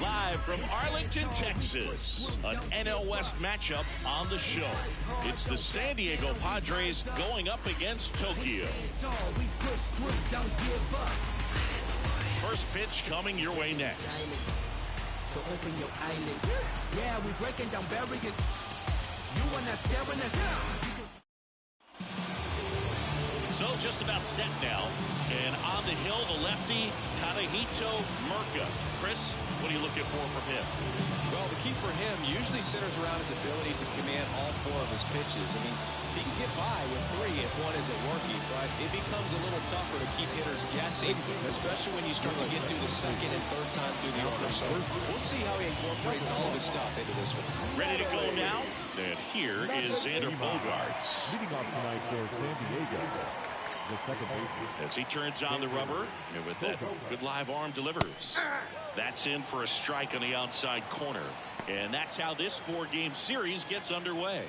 Live from Arlington, Texas, an NL West matchup on the show. It's the San Diego Padres going up against Tokyo. First pitch coming your way next. So open your eyelids. Yeah, we're breaking down barriers. You are not scaring us. So just about set now. And on the hill, the lefty, Tadahito Murka. Chris, what are you looking for from him? Well, the key for him usually centers around his ability to command all four of his pitches. I mean, he can get by with three if one isn't working, but it becomes a little tougher to keep hitters guessing, especially when you start to get through the second and third time through the order. So we'll see how he incorporates all of his stuff into this one. Ready to go now? And here is Xander Bogaerts. Leading off tonight for San Diego. As he turns on the rubber, and with that good live arm delivers. That's in for a strike on the outside corner. And that's how this four-game series gets underway.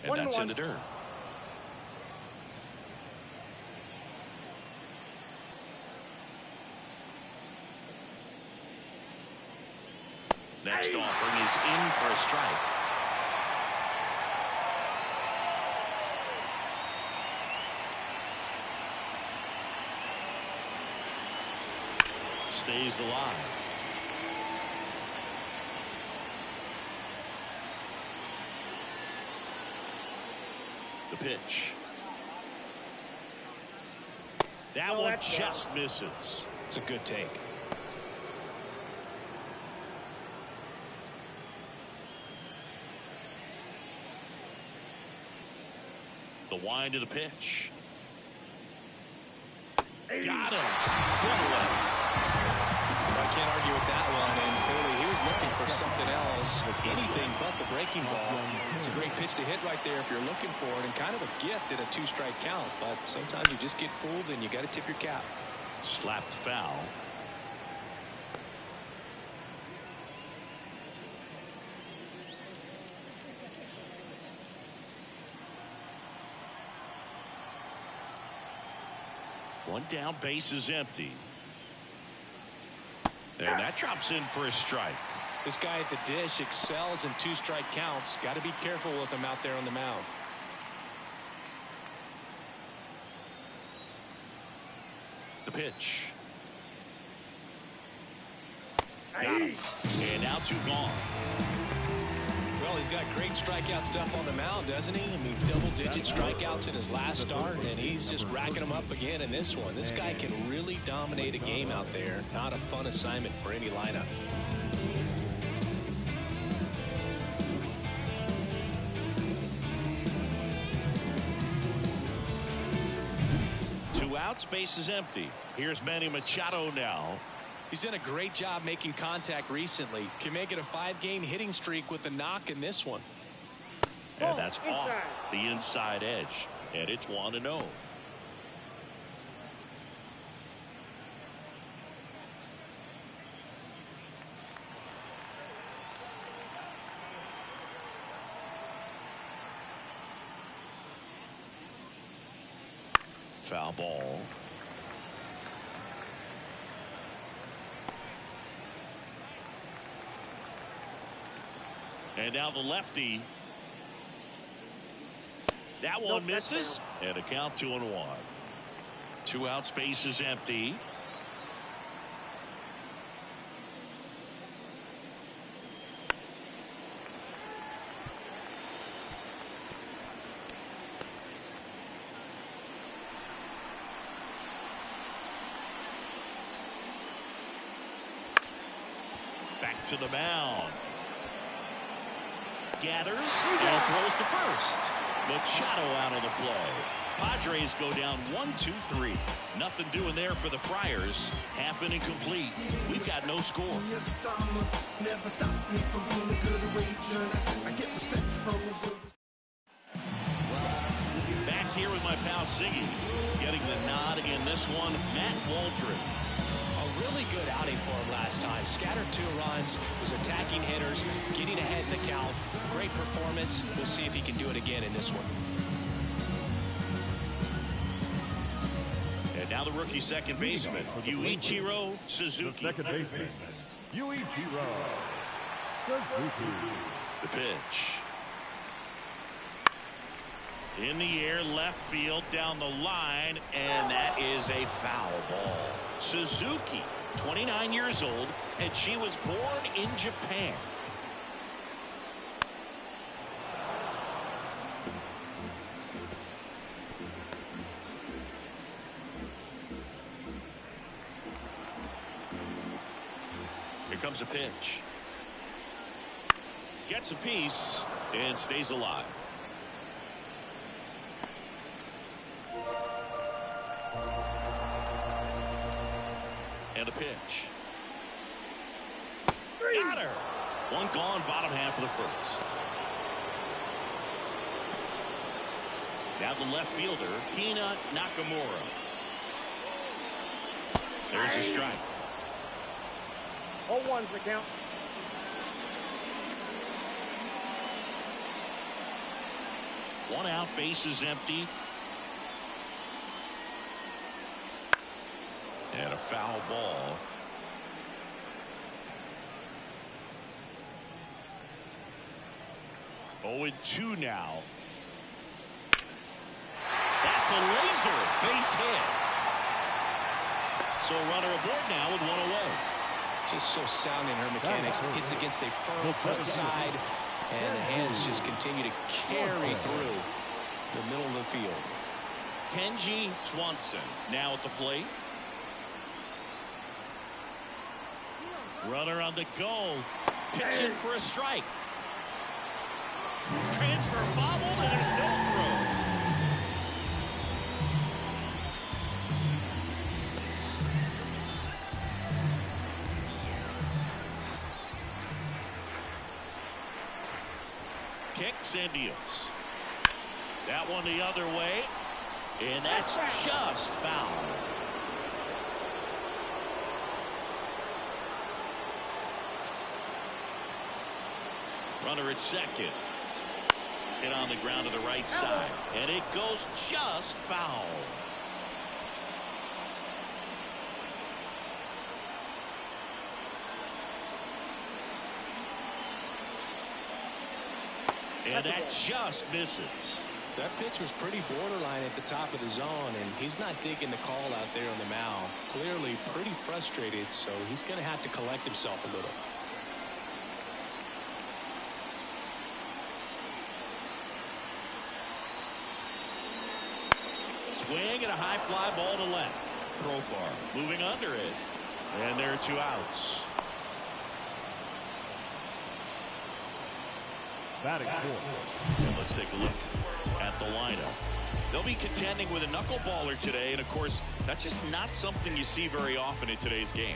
And that's in the dirt. Next offering is in for a strike. Stays alive. The pitch. That one just misses. It's a good take. The wind of the pitch. Got him. Good one. I can't argue with that one, and clearly he was looking for something else, anything but the breaking ball. It's a great pitch to hit right there if you're looking for it, and kind of a gift at a 2-strike count, but sometimes you just get fooled and you got to tip your cap. Slapped foul. One down, base is empty. And that drops in for a strike. This guy at the dish excels in 2-strike counts. Got to be careful with him out there on the mound. The pitch. Got him. And now 2 gone. Well, he's got great strikeout stuff on the mound, doesn't he? I mean, double-digit strikeouts in his last start, and he's just racking them up again in this one. This guy can really dominate a game out there. Not a fun assignment for any lineup. Two outs, base is empty. Here's Manny Machado now. He's done a great job making contact recently. Can make it a 5-game hitting streak with a knock in this one. And that's off the inside edge. And it's 1-0. Foul ball. And now the lefty. That one misses. And a count 2-1. 2 outs, base is empty. Back to the mound. Gathers and throws to first. Machado out of the play. Padres go down 1-2-3. Nothing doing there for the Friars. Half inning complete. We've got no score. Back here with my pal Siggy. Getting the nod in this one, Matt Waldron. Really good outing for him last time. Scattered 2 runs, was attacking hitters, getting ahead in the count. Great performance. We'll see if he can do it again in this one. And now the rookie second baseman, Yuichiro Suzuki. The second baseman, Yuichiro Suzuki. The pitch. In the air, left field, down the line, and that is a foul ball. Suzuki, 29 years old, and she was born in Japan. Here comes a pitch. Gets a piece and stays alive. And a pitch. Got her. One gone, bottom half of the first. Now the left fielder, Hina Nakamura. There's a strike. 0-1's the count. One out, base is empty. And a foul ball. Oh, 2 now. That's a laser base hit. So a runner aboard now with 1 away. Just so sound in her mechanics. Hits against a firm front side, and the hands just continue to carry through the middle of the field. Kenji Swanson now at the plate. Runner on the go. Pitching for a strike. Transfer bobble, and there's no throw. Kicks and deals. That one the other way. And that's just foul. Runner at second. Hit on the ground to the right side. And it goes just foul. And that just misses. That pitch was pretty borderline at the top of the zone, and he's not digging the call out there on the mound. Clearly pretty frustrated, so he's going to have to collect himself a little. Swing and a high fly ball to left. Profar moving under it. And there are 2 outs. Batting fourth. And let's take a look at the lineup. They'll be contending with a knuckleballer today, and of course that's just not something you see very often in today's game.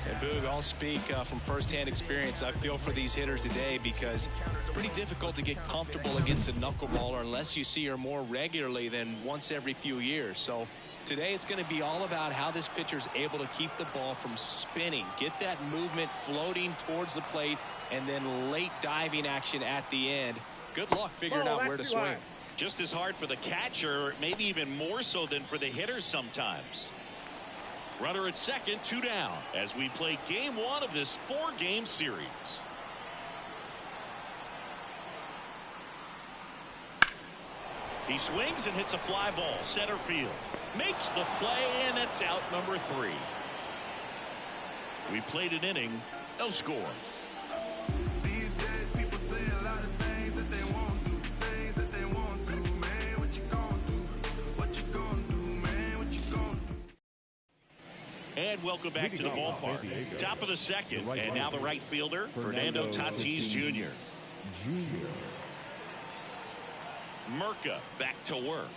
And Boog, I'll speak from firsthand experience. I feel for these hitters today because it's pretty difficult to get comfortable against a knuckleballer unless you see her more regularly than once every few years. So today it's going to be all about how this pitcher's able to keep the ball from spinning, get that movement floating towards the plate, and then late diving action at the end. Good luck figuring out where to swing. Just as hard for the catcher, maybe even more so than for the hitters sometimes. Runner at second, 2 down as we play game 1 of this 4-game series. He swings and hits a fly ball center field. Makes the play, and it's out number 3. We played an inning, no score. These days people say a lot of things that they won't do, things that they won't do. Man, what you gonna do? What you gonna do, man? What you gonna do? And welcome back to the ballpark. Top of the second, and now the right fielder, Fernando Tatis Jr. Murka back to work.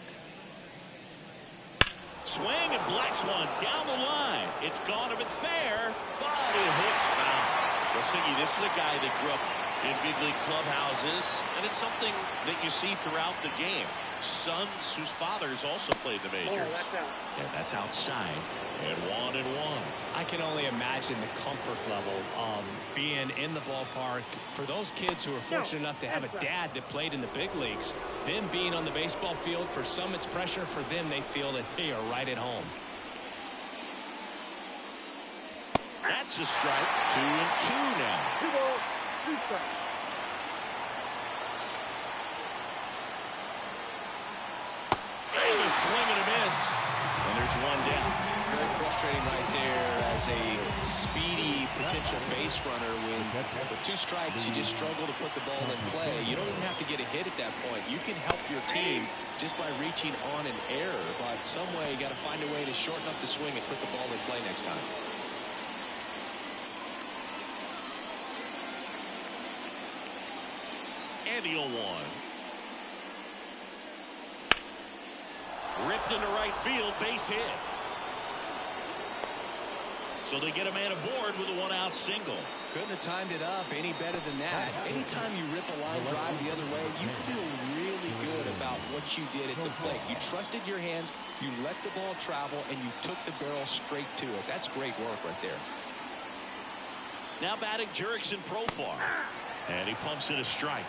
Swing and blast one down the line. It's gone if it's fair, but it hits foul. Well, Siggy, this is a guy that grew up in big league clubhouses, and it's something that you see throughout the game. Sons whose fathers also played the majors. And that's outside. And 1-1. I can only imagine the comfort level of being in the ballpark for those kids who are fortunate enough to have a dad that played in the big leagues. Them being on the baseball field, for some it's pressure. For them, they feel that they are right at home. That's a strike. 2-2 now. 2 balls, 3 strikes. And a swing and a miss. And there's 1 down. Very frustrating right there as a speedy potential base runner. With 2 strikes, you just struggle to put the ball in play. You don't even have to get a hit at that point. You can help your team just by reaching on an error. But some way, you got to find a way to shorten up the swing and put the ball in play next time. And the 0-1. Ripped into right field, base hit. So they get a man aboard with a 1-out single. Couldn't have timed it up any better than that. Anytime you rip a line drive the other way, you feel really good about what you did at the plate. You trusted your hands, you let the ball travel, and you took the barrel straight to it. That's great work right there. Now batting Jurickson Profar. And he pumps in a strike.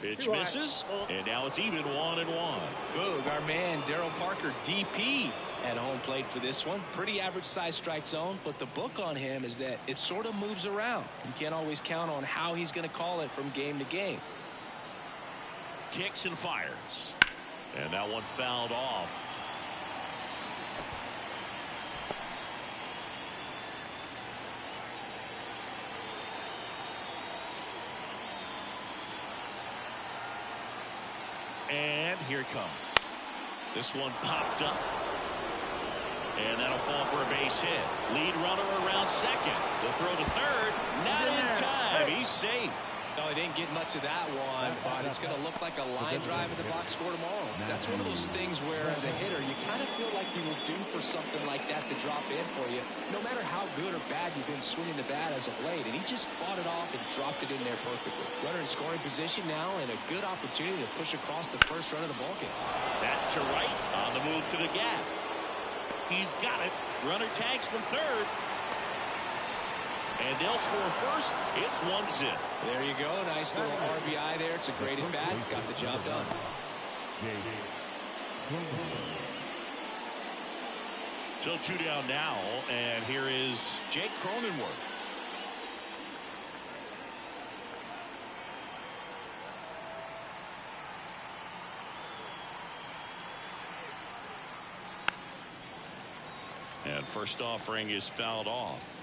Pitch misses, and now it's even 1-1. Boog, our man Daryl Parker, DP, at home plate for this one. Pretty average size strike zone, but the book on him is that it sort of moves around. You can't always count on how he's going to call it from game to game. Kicks and fires. And that one fouled off. And here it comes. This one popped up. And that'll fall for a base hit. Lead runner around second. The throw to third. Not in time. He's safe. No, he didn't get much of that one, but it's going to look like a line drive in the box score tomorrow. That's one of those things where, as a hitter, you kind of feel like you were due for something like that to drop in for you, no matter how good or bad you've been swinging the bat as of late. And he just fought it off and dropped it in there perfectly. Runner in scoring position now, and a good opportunity to push across the first run of the ballgame. That to right on the move to the gap. He's got it. Runner tags from third. And they'll score first. It's 1-0. There you go. Nice little RBI there. It's a great at bat. Got the job done. So 2 down now. And here is Jake Cronenworth. And first offering is fouled off.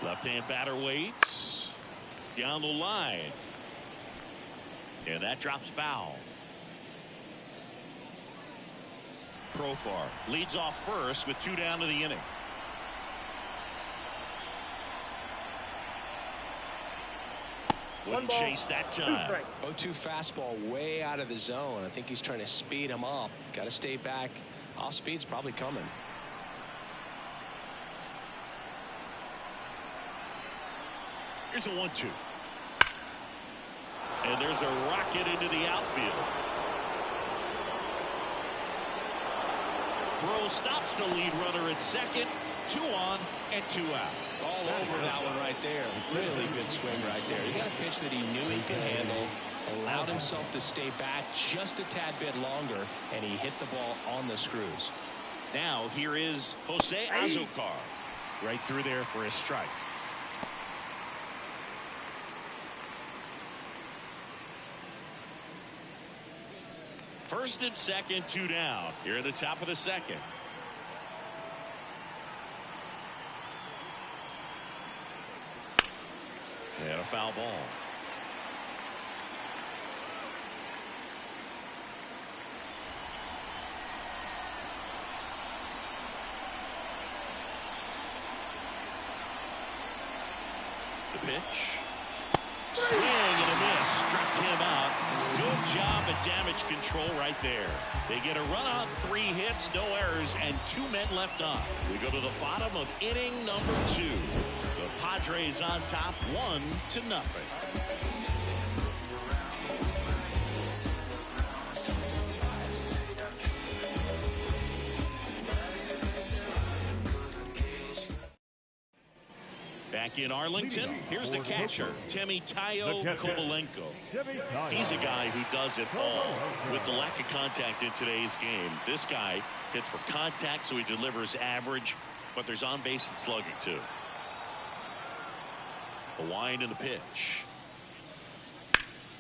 Left-hand batter waits. Down the line. And that drops foul. Profar leads off first with 2 down to the inning. Wouldn't chase that time. 0-2 fastball way out of the zone. I think he's trying to speed him up. Got to stay back. Off speed's probably coming. Here's a 1-2. And there's a rocket into the outfield. Throw stops the lead runner at second. 2 on and 2 out. All over that one right there. Really good swing right there. He got a pitch that he knew he could handle. Allowed himself to stay back just a tad bit longer. And he hit the ball on the screws. Now here is Jose Azocar. Right through there for a strike. First and second, 2 down. Here at the top of the second. And a foul ball. The pitch. Swing and a miss. Struck him out. Good job at damage control right there. They get a run on 3 hits, no errors, and 2 men left on. We go to the bottom of inning number 2. The Padres on top 1-0. Back in Arlington, here's the catcher, Timoteo Kovalenko. He's a guy who does it all. With the lack of contact in today's game, this guy hits for contact, so he delivers average, but there's on base and slugging too. The wind and the pitch.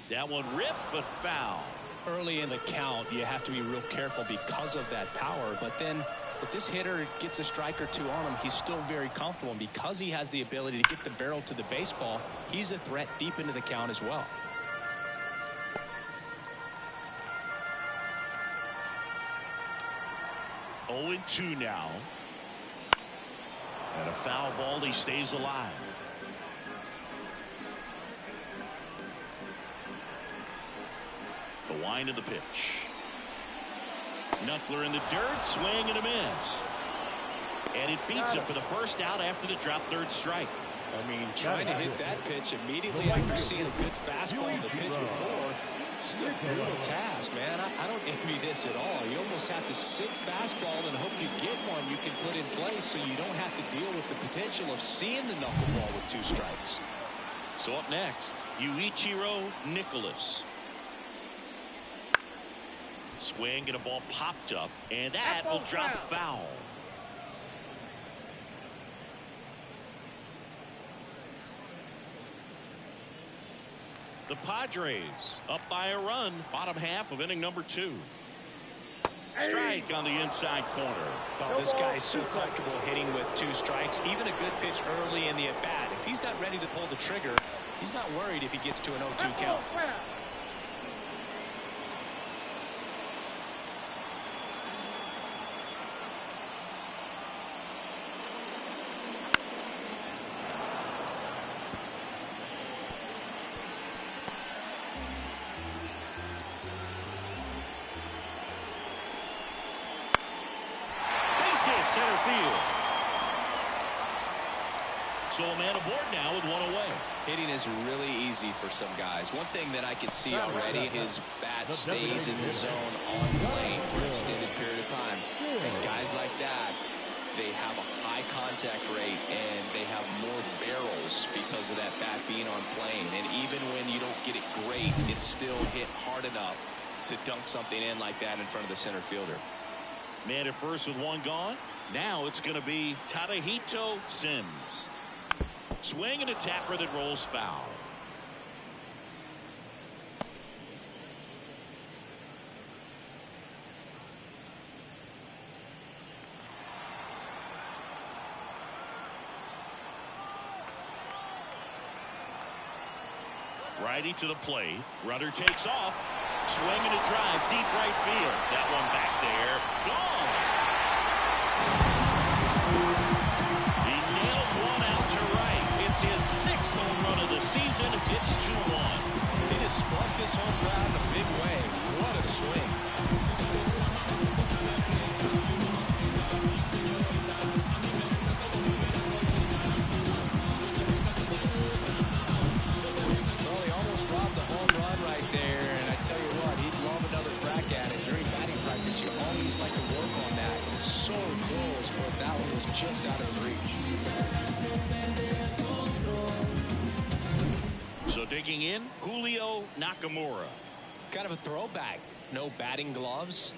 That one ripped, but foul. Early in the count, you have to be real careful because of that power, but then if this hitter gets a strike or 2 on him, he's still very comfortable. And because he has the ability to get the barrel to the baseball, he's a threat deep into the count as well. Oh, 2 now. And a foul ball, he stays alive. The wind of the pitch. Knuckler in the dirt, swing and a miss. And it beats him for the first out after the drop third strike. I mean, trying to hit that pitch immediately after seeing a good fastball in the pitch before, just a brutal task, man. I don't envy this at all. You almost have to sit fastball and hope you get one you can put in place so you don't have to deal with the potential of seeing the knuckleball with 2 strikes. So up next, Yuichiro Nicholas. Swing and a ball popped up, and that will drop foul. The Padres up by a run, bottom half of inning number 2. Strike on the inside corner. Well, this guy's so comfortable hitting with 2 strikes, even a good pitch early in the at-bat. If he's not ready to pull the trigger, he's not worried if he gets to an 0-2 count. center field. So a man aboard now with one away. Hitting is really easy for some guys. One thing that I can see already, his bat stays in the zone on plane for an extended period of time. And guys like that, they have a high contact rate and they have more barrels because of that bat being on plane. And even when you don't get it great, it's still hit hard enough to dunk something in like that in front of the center fielder. Man at first with one gone. Now it's going to be Tadahito Sims. Swing and a tapper that rolls foul. Righty to the plate. Runner takes off. Swing and a drive deep right field. That one back there. Gone. He nails one out to right. It's his 6th home run of the season. It's 2-1. He just sparked this home run in a big way. What a swing. Well, he almost dropped the home run right there, and I tell you what, he'd love another crack at it. During batting practice, you always like to work on that. It's so close, but that one was just out of reach. So digging in, Julio Nakamura. Kind of a throwback. No batting gloves.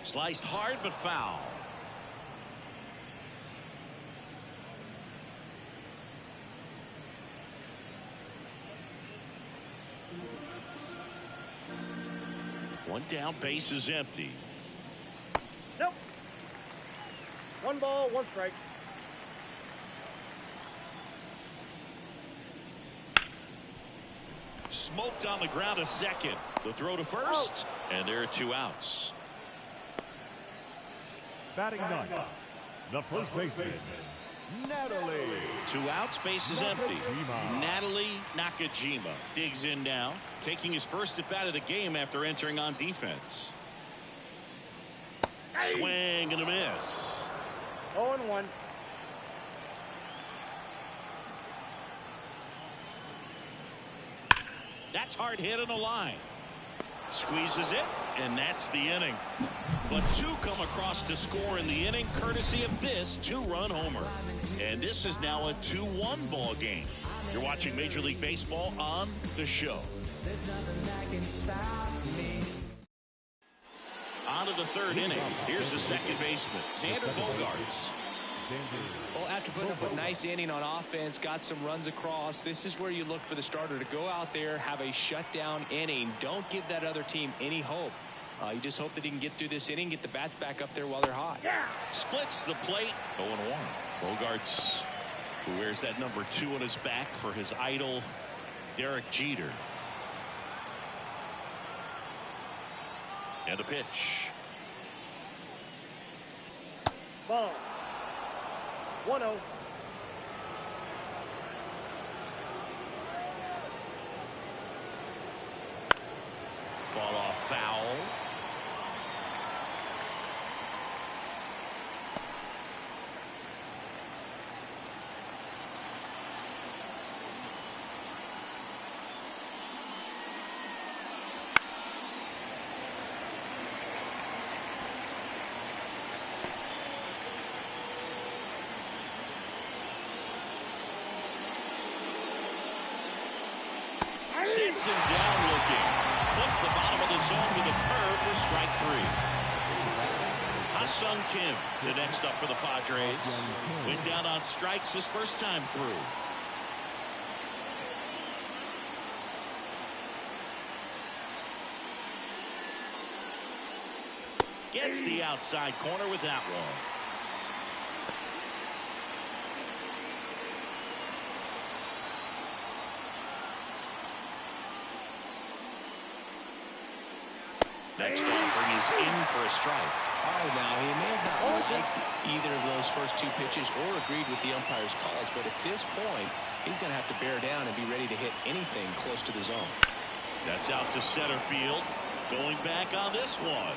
Sliced hard but foul. One down, base is empty. Nope. 1 ball, 1 strike. Smoked on the ground, a second. The throw to first, and there are 2 outs. Batting ninth, the first baseman, Natalie. 2 outs, base is empty. Natalie Nakajima digs in now, taking his first at bat of the game after entering on defense. Swing and a miss. 0-1. That's hard hit on the line. Squeezes it, and that's the inning. But 2 come across to score in the inning, courtesy of this 2-run homer. And this is now a 2-1 ball game. You're watching Major League Baseball on The Show. On to the 3rd inning. Here's the second baseman, Xander Bogaerts. Well, after putting up a nice inning on offense, got some runs across, this is where you look for the starter to go out there, have a shutdown inning. Don't give that other team any hope. You just hope that he can get through this inning, get the bats back up there while they're hot. Splits the plate. 0-1. Bogaerts, who wears that number 2 on his back for his idol, Derek Jeter. And the pitch. Ball. 1-0. Fall off foul. Sits him down looking. Hooked the bottom of the zone with a curve for strike 3. Ha-Sung Kim, the next up for the Padres. Went down on strikes his first time through. Gets the outside corner with that one. Next offering is in for a strike. Oh, now he may have not liked either of those first 2 pitches or agreed with the umpire's calls, but at this point, he's going to have to bear down and be ready to hit anything close to the zone. That's out to center field. Going back on this one.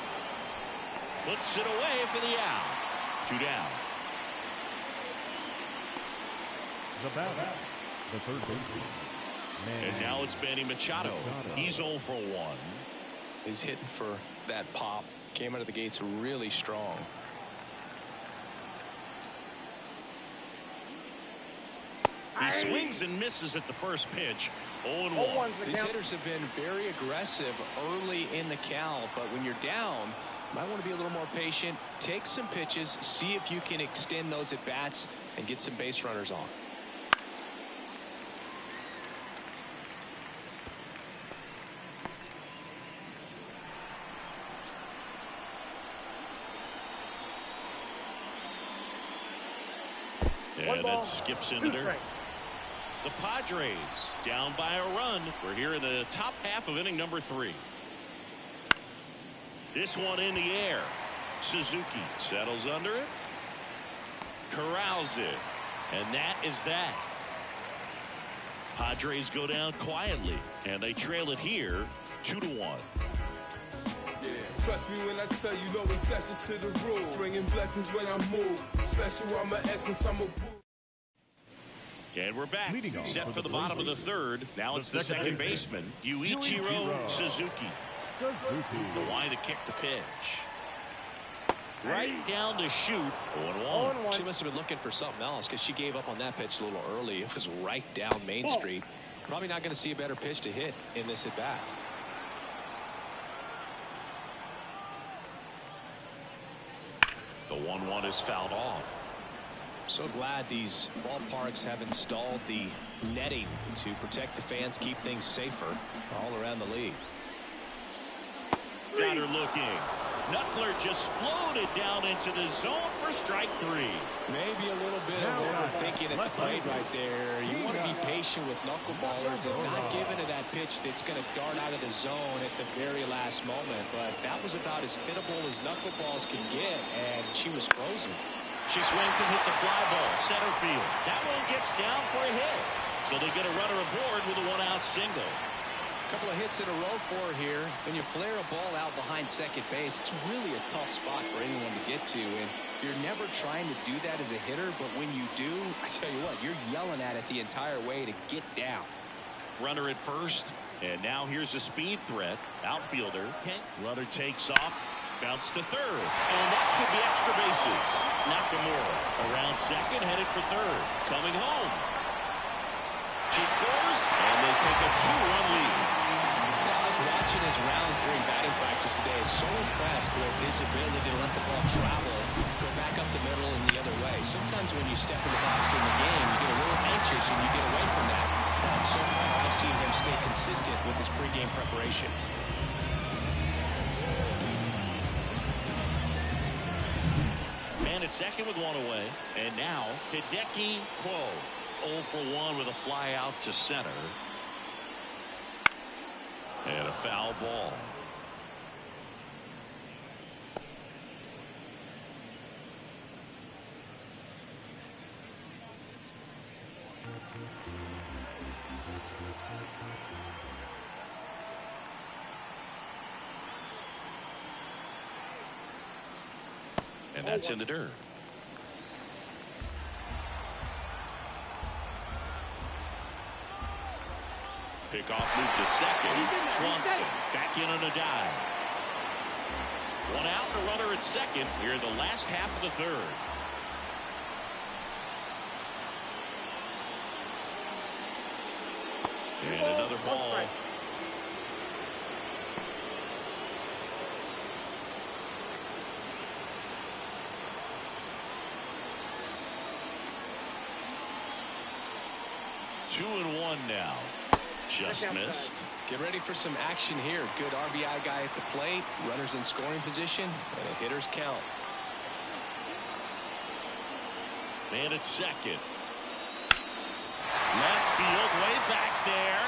Puts it away for the out. 2 down. The batter, the third baseman. And now it's Manny Machado. He's 0 for 1. He's hitting for that pop. Came out of the gates really strong. He swings and misses at the first pitch. 0-1. 0-1's the These count. hitters have been very aggressive early in the count, but when you're down, you might want to be a little more patient. Take some pitches, see if you can extend those at bats and get some base runners on. And that skips into dirt. The Padres down by a run. We're here in the top half of inning number 3. This one in the air. Suzuki settles under it. Corrals it. And that is that. Padres go down quietly. And they trail it here 2-1. Yeah, trust me when I tell you no exceptions to the rule. Bringing blessings when I move. Special on my essence, I'm a And we're back. Leading off Set for for the the bottom of the Blazers, third. Now it's the second baseman, Yuichiro Suzuki. The line to kick the pitch. Right down to shoot. 0-1. She must have been looking for something else because she gave up on that pitch a little early. It was right down Main Street. Probably not going to see a better pitch to hit in this at bat. The 1-1 is fouled off. So glad these ballparks have installed the netting to protect the fans, keep things safer all around the league. Got her looking. Knuckler just floated down into the zone for strike 3. Maybe a little bit of overthinking at the plate right there. You want to be patient with knuckleballers and not giving to that pitch that's going to dart out of the zone at the very last moment. But that was about as hittable as knuckleballs can get, and she was frozen. She swings and hits a fly ball, center field. That one gets down for a hit. So they get a runner aboard with a 1-out single. A couple of hits in a row for her here. When you flare a ball out behind second base, it's really a tough spot for anyone to get to. And you're never trying to do that as a hitter, but when you do, I tell you what, you're yelling at it the entire way to get down. Runner at first, and now here's a speed threat. Outfielder. Runner takes off. Bounce to third. And that should be extra bases. Nakamura around second, headed for third. Coming home. She scores, and they take a 2-1 lead. Yeah, I was watching his rounds during batting practice today. So impressed with his ability to let the ball travel, go back up the middle and the other way. Sometimes when you step in the box during the game, you get a little anxious and you get away from that. But so far, I've seen him stay consistent with his pregame preparation. Man at second with one away. And now, Hideki Quo. 0 for 1 with a fly out to center. And a foul ball. And that's in the dirt. Pickoff move to second. Swanson back in on a dive. 1 out, a runner at second here in the last half of the third. And another ball. Two and 1 now. Just missed. Get ready for some action here. Good RBI guy at the plate. Runners in scoring position. And a hitter's count. Man at second. Left field, way back there.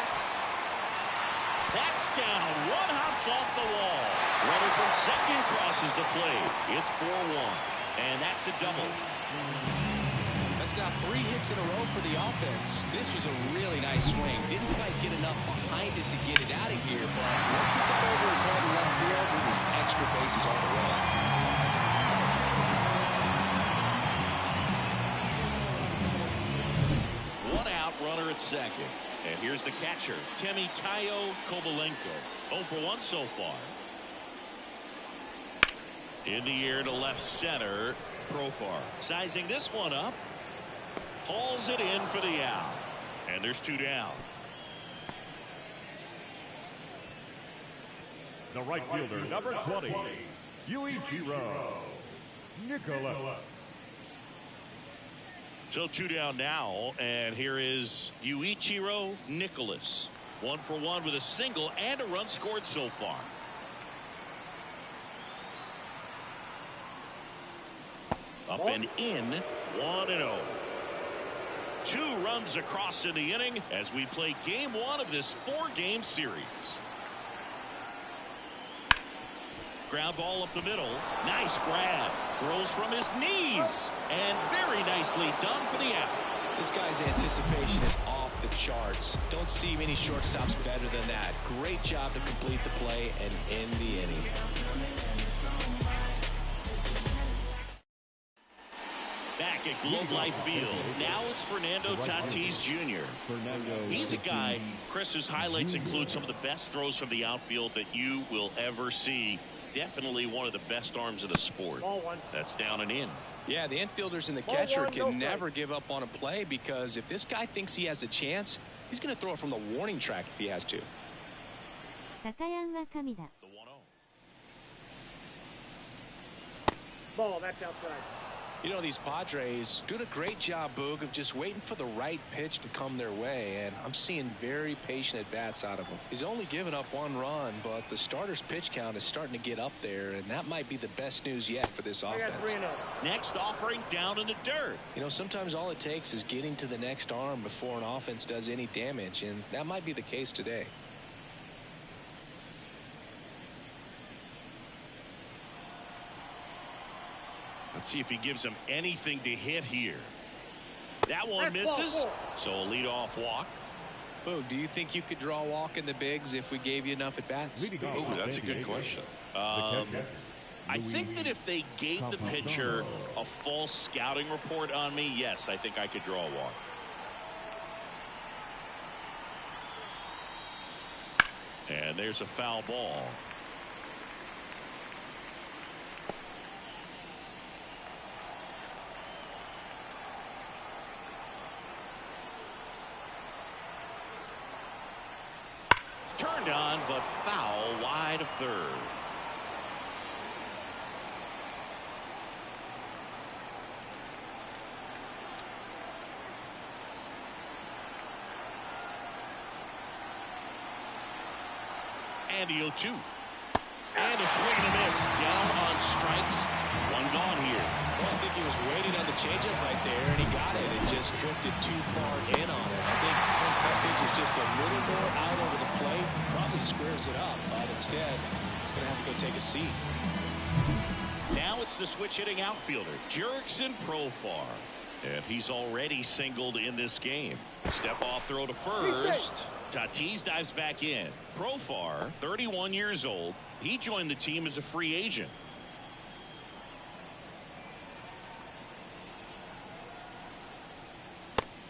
That's down. One hops off the wall. Runner from second crosses the plate. It's 4-1. And that's a double. That's now 3 hits in a row for the offense. This was a really nice swing. Didn't quite get enough behind it to get it out of here, but once it got over his head in left field, it was extra bases all the way. at second. And here's the catcher, Timoteo Kovalenko. 0 for 1 so far. In the air to left center, Profar. Sizing this one up. Hauls it in for the out. And there's 2 down. The right fielder, number 20, Yuichiro Nicholas. So 2 down now, and here is Yuichiro Nicholas. 1 for 1 with a single and a run scored so far. Up and in, 1-0. 2 runs across in the inning as we play game 1 of this 4-game series. Ground ball up the middle. Nice grab. Throws from his knees. And very nicely done for the out. This guy's anticipation is off the charts. Don't see many shortstops better than that. Great job to complete the play and end the inning. Back at Globe Life Field. Now it's Fernando Tatis Jr. He's a guy, Chris, whose highlights include some of the best throws from the outfield that you will ever see. Definitely one of the best arms in the sport. That's down and in. Yeah, the infielders and the catcher can never give up on a play, because if this guy thinks he has a chance, he's going to throw it from the warning track if he has to. The 1-0. Ball, that's outside. You know, these Padres doing a great job, Boog, of just waiting for the right pitch to come their way, and I'm seeing very patient at-bats out of him. He's only given up 1 run, but the starter's pitch count is starting to get up there, and that might be the best news yet for this offense. Next offering down in the dirt. You know, sometimes all it takes is getting to the next arm before an offense does any damage, and that might be the case today. Let's see if he gives him anything to hit here. That one misses. So a leadoff walk. Boog, do you think you could draw a walk in the bigs if we gave you enough at-bats? Oh, that's a good question. I think that if they gave the pitcher a false scouting report on me, yes, I think I could draw a walk. And there's a foul ball. Turned on, but foul wide of third. And the 0-2. And a swing and a miss. Down on strikes. 1 gone here. Well, I think he was waiting on the changeup right there, and he got it. It just drifted too far in on it. I think that pitch is just a little more out over the plate. Probably squares it up, but instead, he's going to have to go take a seat. Now it's the switch hitting outfielder, Jurickson Profar. And he's already singled in this game. Step off throw to first. Tatis dives back in. Profar, 31 years old. He joined the team as a free agent.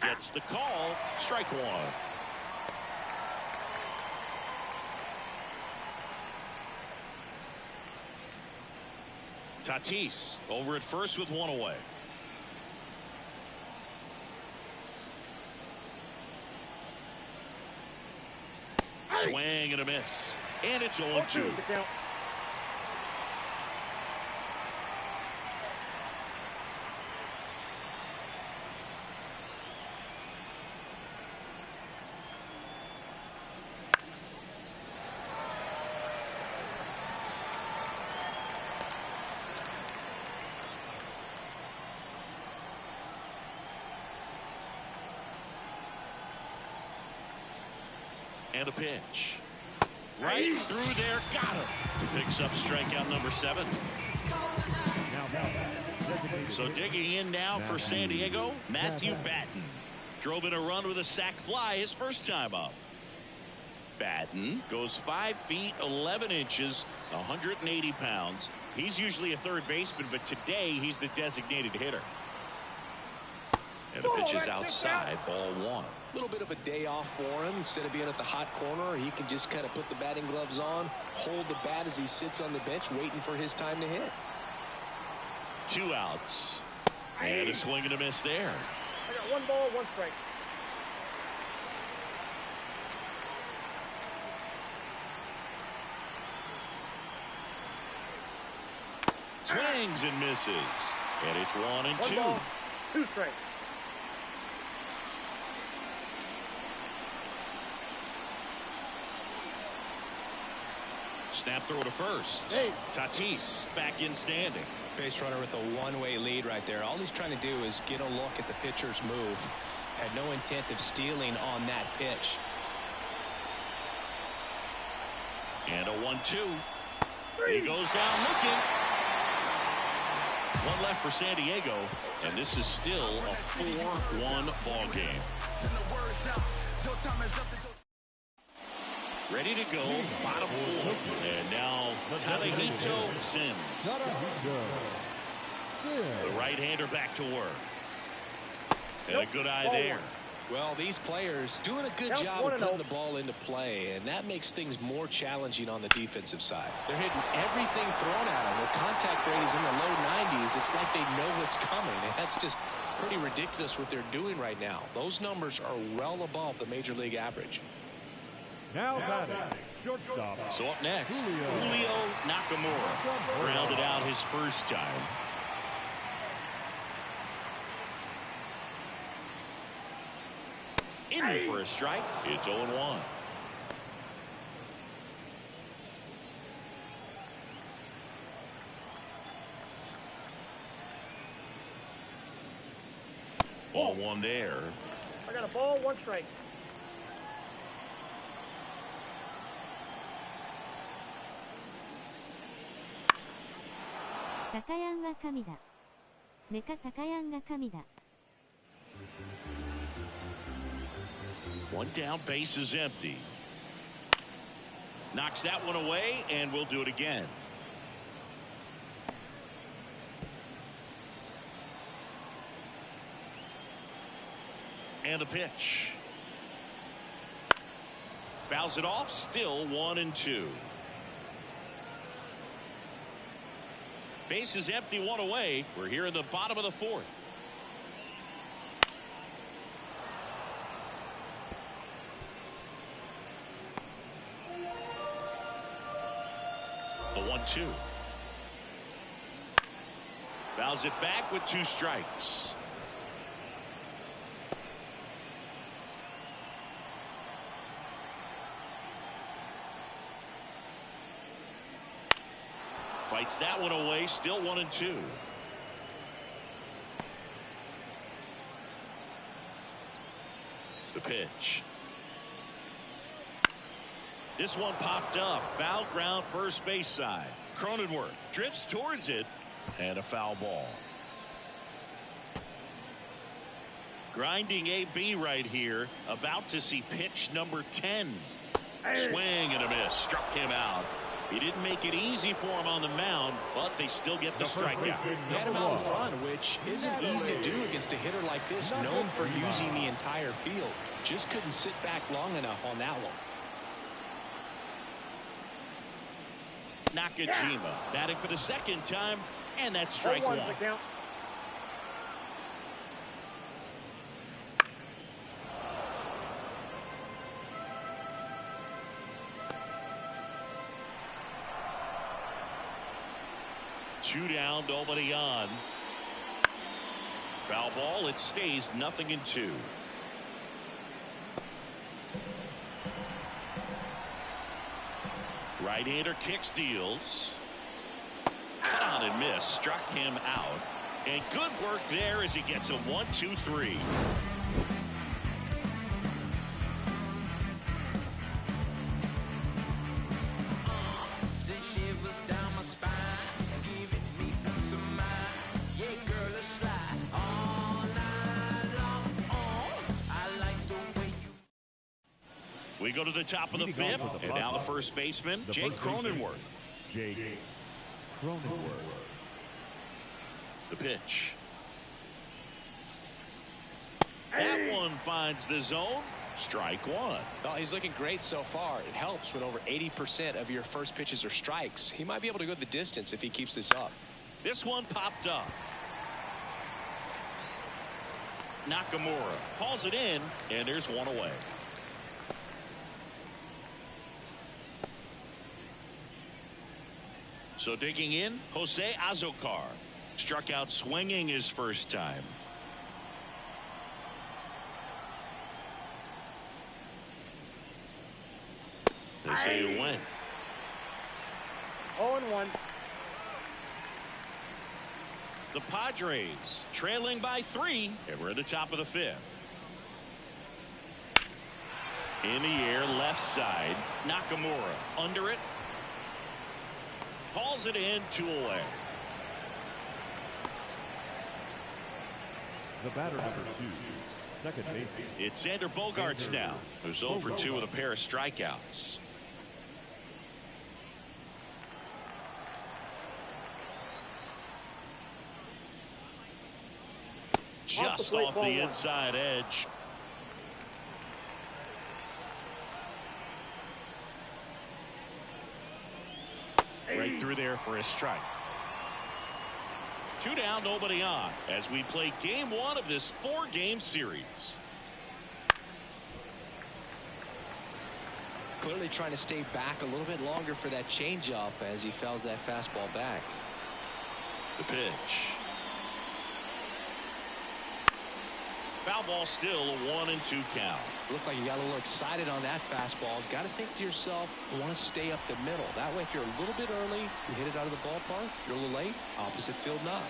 Gets the call. Strike 1. Tatis over at first with 1 away. Swing and a miss. And it's 0-2. And a pitch. Right through there. Got him. Picks up strikeout number 7. So digging in now for San Diego, Matthew Batten. Drove in a run with a sac fly his first time up. Batten goes 5 feet 11 inches, 180 pounds. He's usually a third baseman, but today he's the designated hitter. And the pitch is outside, ball 1. Little bit of a day off for him. Instead of being at the hot corner, he can just kind of put the batting gloves on, hold the bat as he sits on the bench waiting for his time to hit. 2 outs. And a swing and a miss there. I got 1 ball, 1 strike. Swings and misses. And it's 1 and 2. 1 ball, 2 strikes. Snap throw to first. Hey. Tatis back in standing. Base runner with a one-way lead right there. All he's trying to do is get a look at the pitcher's move. Had no intent of stealing on that pitch. And a 1-2. He goes down looking. 1 left for San Diego, and this is still a 4-1 ball game. Ready to go, bottom 4. And now Tadahito Sims. The right-hander back to work. And a good eye there. Well, these players doing a good job of putting the ball into play, and that makes things more challenging on the defensive side. They're hitting everything thrown at them. Their contact rate is in the low 90s. It's like they know what's coming, and that's just pretty ridiculous what they're doing right now. Those numbers are well above the major league average. Now batting, shortstop. So up next, Julio Nakamura grounded out his first time. In for a strike. It's 0-1. Ball 1 there. I got a ball, 1 strike. One down, base is empty. Knocks that one away, and we'll do it again. And the pitch. Fouls it off, still 1-2. Base is empty, 1 away. We're here in the bottom of the 4th. The 1-2. Fouls it back with 2 strikes. Fights that one away, still 1-2. The pitch. This one popped up. Foul ground, first base side. Cronenworth drifts towards it, and a foul ball. Grinding AB right here, about to see pitch number 10. Swing and a miss, struck him out. He didn't make it easy for him on the mound, but they still get the strikeout. He had him out in front, which isn't easy to do against a hitter like this, known for using the entire field. Just couldn't sit back long enough on that one. Nakajima batting for the 2nd time, and that's strike 1. Two down, nobody on. Foul ball, it stays 0-2. Right-hander kicks, deals. Cut on and miss, struck him out. And good work there as he gets a 1-2-3. We go to the top of the 5th, and now the first baseman, Jake Cronenworth. Jake Cronenworth. The pitch. That one finds the zone, Strike one. Oh, he's looking great so far. It helps when over 80% of your first pitches are strikes. He might be able to go the distance if he keeps this up. This one popped up. Nakamura hauls it in, and there's one away. So digging in, Jose Azocar. Struck out swinging his first time. They say it went. 0-1. The Padres trailing by 3, and we're at the top of the 5th. In the air, left side. Nakamura under it. Hauls it in, 2 away. The batter number 2, second baseman. It's Xander Bogaerts now, who's 0 for 2 with a pair of strikeouts. Just off the inside edge. Right through there for a strike. 2 down, nobody on, as we play game 1 of this 4-game series. Clearly trying to stay back a little bit longer for that changeup as he fouls that fastball back. The pitch. Foul ball, still a 1-2 count. Looked like you got a little excited on that fastball. Got to think to yourself, you want to stay up the middle. That way, if you're a little bit early, you hit it out of the ballpark. You're a little late, opposite field knock.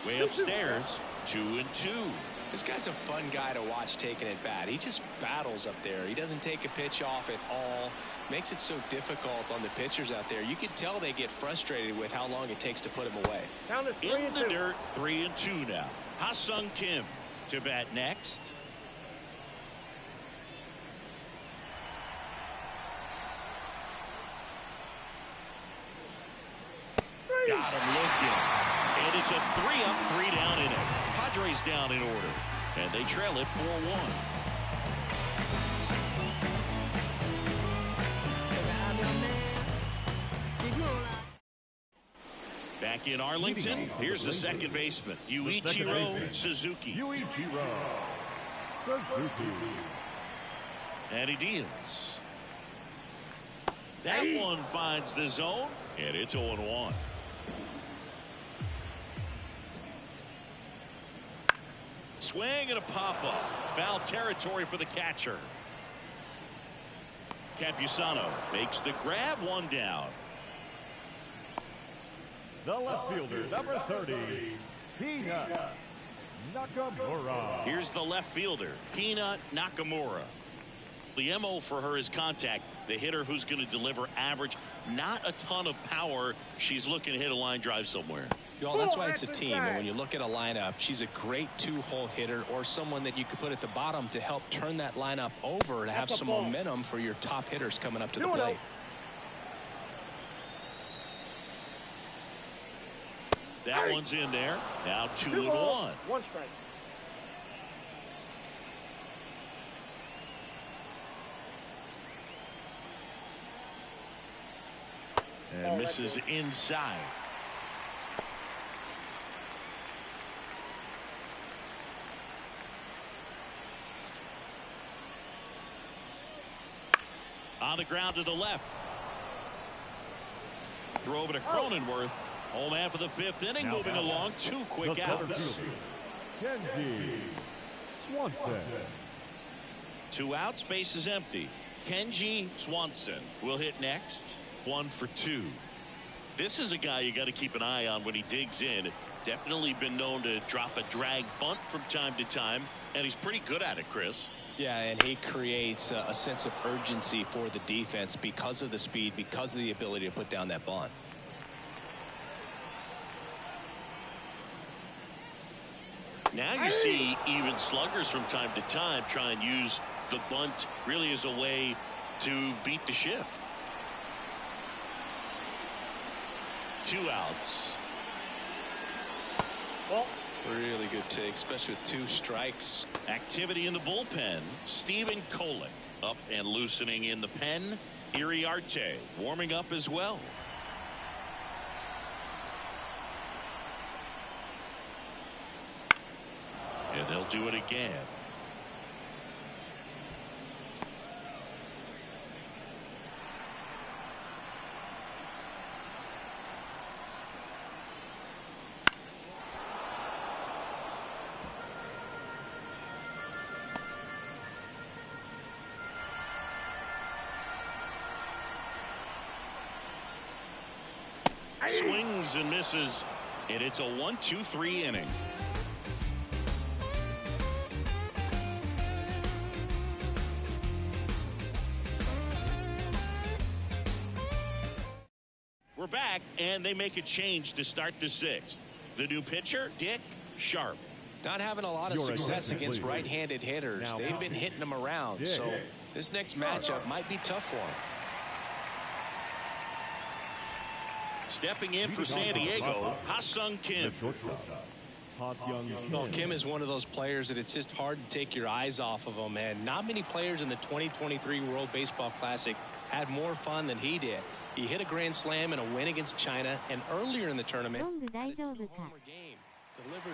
Way upstairs, 2-2. This guy's a fun guy to watch taking it bat. He just battles up there. He doesn't take a pitch off at all. Makes it so difficult on the pitchers out there. You can tell they get frustrated with how long it takes to put him away. Down to 3-2. In the dirt, 3-2 now. Ha-Sung Kim to bat next. Got him looking. And it's a 3-up, 3-down inning. Padres down in order. And they trail it 4-1. Back in Arlington, here's the second baseman, Yuichiro Suzuki. Yuichiro Suzuki. And he deals. That one finds the zone, and it's 0-1. Swing and a pop-up. Foul territory for the catcher. Campusano makes the grab, 1 down. The left fielder, number 30, Peanut Nakamura. Here's the left fielder, Peanut Nakamura. The MO for her is contact. The hitter who's going to deliver average, not a ton of power. She's looking to hit a line drive somewhere. Well, that's why it's a team. And when you look at a lineup, she's a great 2-hole hitter or someone that you could put at the bottom to help turn that lineup over to have some momentum for your top hitters coming up to the plate. That one's in there. Now 2-1. 1 strike. And misses inside. On the ground to the left. Throw over to Cronenworth. Home man for the 5th inning, Now moving along. 2 quick outs. Kenji Swanson. 2 outs, base is empty. Kenji Swanson will hit next. 1 for 2. This is a guy you got to keep an eye on when he digs in. Definitely been known to drop a drag bunt from time to time, and he's pretty good at it, Chris. Yeah, and he creates a sense of urgency for the defense because of the speed, because of the ability to put down that bunt. Now you see even sluggers from time to time try and use the bunt really as a way to beat the shift. 2 outs. Well, Really good take, especially with 2 strikes. Activity in the bullpen. Stephen Kolek up and loosening in the pen. Iriarte warming up as well. And they'll do it again. Swings and misses, and it's a 1-2-3 inning. We're back, and they make a change to start the 6th. The new pitcher, Dick Sharp. Not having a lot of success against right-handed hitters. They've been hitting them around, so this next matchup might be tough for him. Stepping in for San Diego, Ha-Sung Kim. Well, Kim is one of those players that it's just hard to take your eyes off of him, and not many players in the 2023 World Baseball Classic had more fun than he did. He hit a grand slam in a win against China, and earlier in the tournament, delivered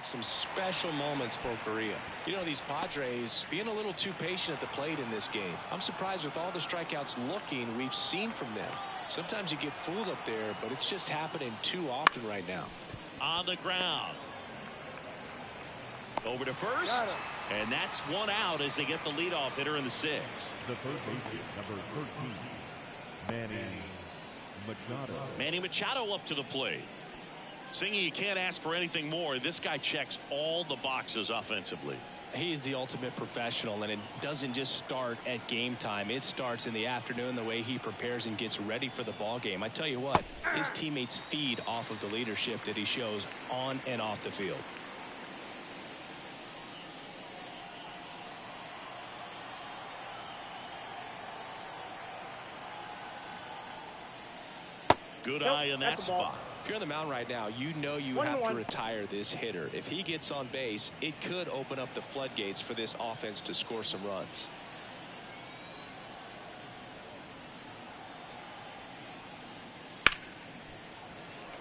some special moments for Korea. You know, these Padres being a little too patient at the plate in this game. I'm surprised with all the strikeouts we've seen from them. Sometimes you get fooled up there, but it's just happening too often right now. On the ground. Over to first. And that's 1 out as they get the leadoff hitter in the 6th. The third baseman, number 13, Manny Machado up to the plate. Singing, you can't ask for anything more. This guy checks all the boxes offensively. He's the ultimate professional, and it doesn't just start at game time. It starts in the afternoon, the way he prepares and gets ready for the ball game. I tell you what, his teammates feed off of the leadership that he shows on and off the field. Good eye in that spot. If you're on the mound right now, you know you have to retire this hitter. If he gets on base, it could open up the floodgates for this offense to score some runs.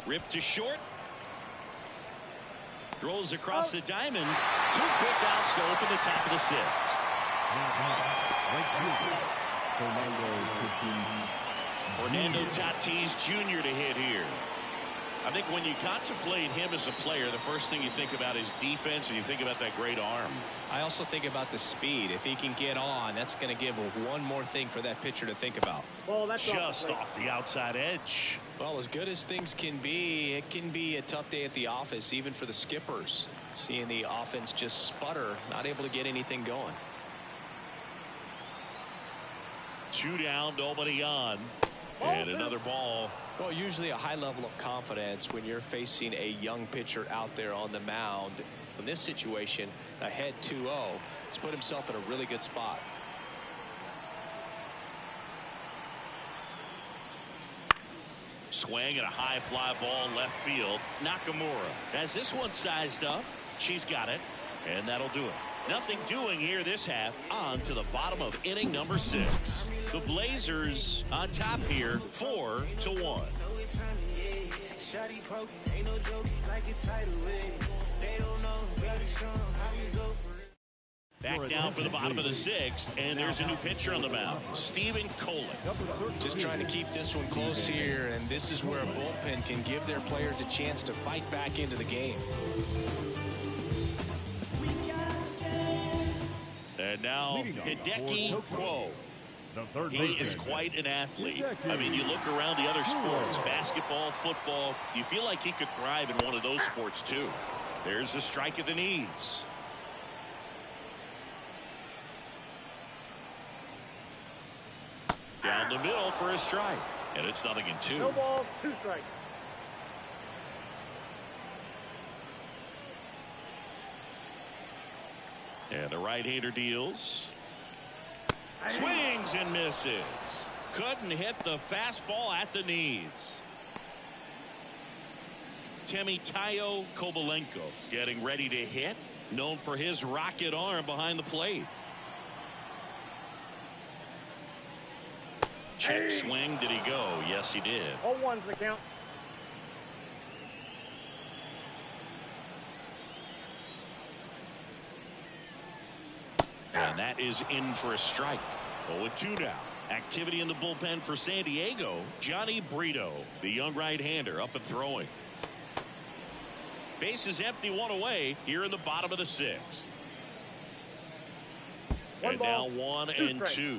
Ripped to short. Throws across the diamond. 2 quick outs to open the top of the 6th. Fernando Tatis Jr. to hit here. I think when you contemplate him as a player, the first thing you think about is defense, and you think about that great arm. I also think about the speed. If he can get on, that's going to give one more thing for that pitcher to think about. Well, that's just off the outside edge. Well, as good as things can be, it can be a tough day at the office, even for the skippers. Seeing the offense just sputter, not able to get anything going. 2 down, nobody on. And another ball. Well, usually a high level of confidence when you're facing a young pitcher out there on the mound. In this situation, ahead 2-0, he's put himself in a really good spot. Swing and a high fly ball left field. Nakamura has this one sized up. She's got it, and that'll do it. Nothing doing here this half. On to the bottom of inning number 6. The Blazers on top here, 4-1. Back down for the bottom of the 6th, and there's a new pitcher on the mound, Stephen Kolek. Just trying to keep this one close here, and this is where a bullpen can give their players a chance to fight back into the game. And now Hideki Quo. He is quite an athlete. I mean, you look around the other sports, basketball, football, you feel like he could thrive in one of those sports too. There's a strike at the knees. Down the middle for a strike. And it's 0-2. No balls, 2 strikes. And the right-hander deals. Swings and misses. Couldn't hit the fastball at the knees. Temitayo Kovalenko getting ready to hit, known for his rocket arm behind the plate. Check swing. Did he go? Yes, he did. All ones the count. And that is in for a strike. 0-2 now. Activity in the bullpen for San Diego. Johnny Brito, the young right-hander, up and throwing. Base is empty, one away here in the bottom of the sixth. And now 1-2.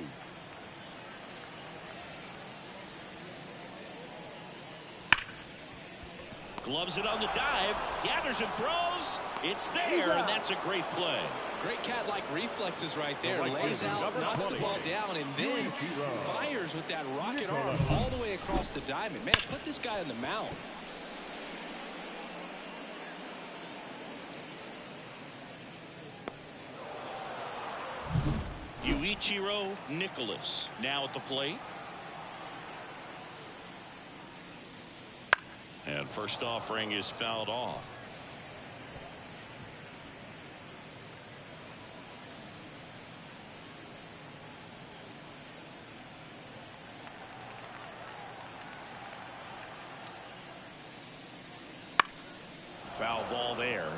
Gloves it on the dive, gathers and throws. It's there, and that's a great play. Great cat-like reflexes right there. Lays out, knocks the ball down, and then fires with that rocket arm all the way across the diamond. Man, put this guy on the mound. Yuichiro Nicholas now at the plate. And first offering is fouled off. Foul ball there.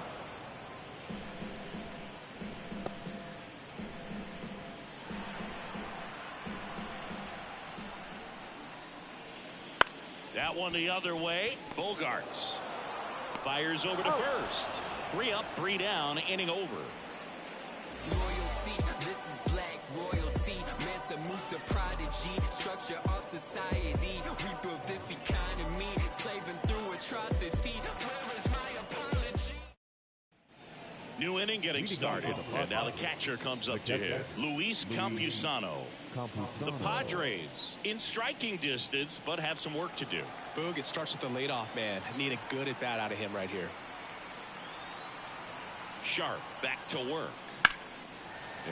That one the other way. Bogarts fires over to first. 3 up, 3 down, inning over. Royalty, this is black royalty. Mansa Musa prodigy. Structure our society. We built this economy. Slaving through atrocity. Where is my apology? New inning getting started. And now the catcher comes up to him. Luis Campusano. The Padres in striking distance, but have some work to do. Boog, it starts with the leadoff man. Need a good at-bat out of him right here. Sharp back to work.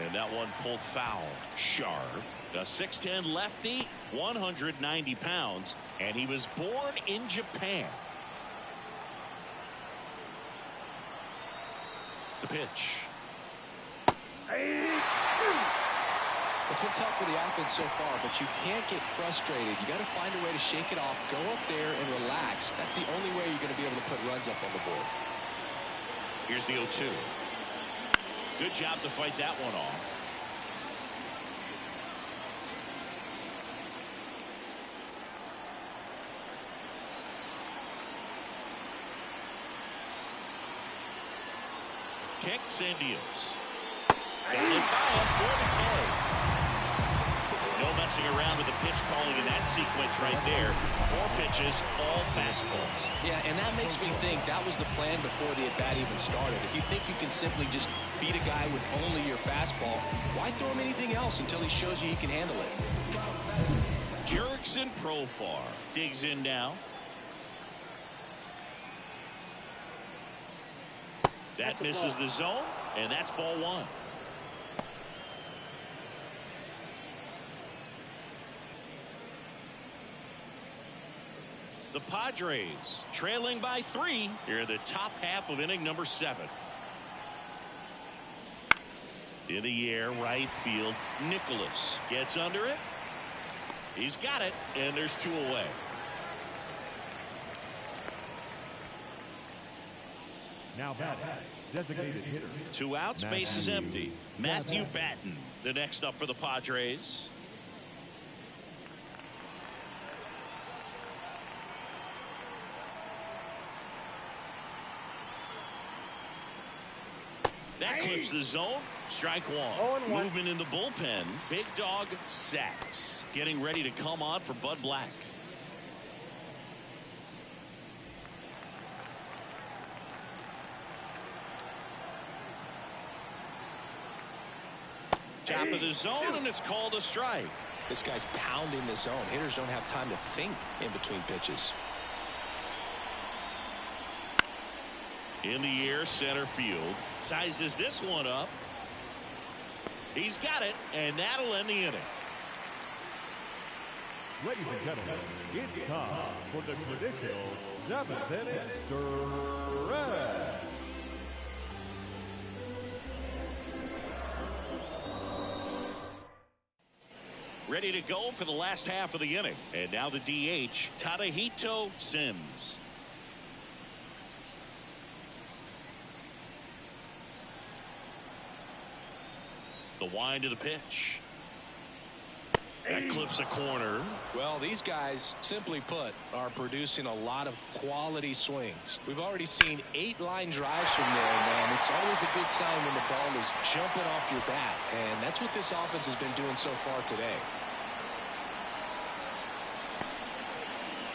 And that one pulled foul. Sharp, a 6'10 lefty, 190 pounds, and he was born in Japan. The pitch. It's been tough for the offense so far, but you can't get frustrated. You got to find a way to shake it off, go up there and relax. That's the only way you're going to be able to put runs up on the board. Here's the 0-2. Good job to fight that one off. Kicks and deals. No messing around with the pitch calling in that sequence right there. 4 pitches, all fastballs. Yeah, and that makes me think that was the plan before the at-bat even started. If you think you can simply just beat a guy with only your fastball, why throw him anything else until he shows you he can handle it? Jerks and Profar. Digs in now. That misses the zone, and that's ball 1. The Padres trailing by 3 here in the top half of inning number 7. In the air, right field. Nicholas gets under it. He's got it, and there's 2 away. Now batting, designated hitter. 2 outs, base is empty. Matthew Batten, the next up for the Padres. That clips the zone. Strike 1. Moving in the bullpen. Big dog Sachs getting ready to come on for Bud Black. Top of the zone, and it's called a strike. This guy's pounding the zone. Hitters don't have time to think in between pitches. In the air, center field. Sizes this one up. He's got it, and that'll end the inning. Ladies and gentlemen, it's time for the traditional 7th inning stretch. Ready to go for the last half of the inning. And now the DH, Tadahito Sims. The wind of the pitch. That clips a corner. Well, these guys, simply put, are producing a lot of quality swings. We've already seen 8 line drives from there, man. It's always a good sign when the ball is jumping off your bat, and that's what this offense has been doing so far today.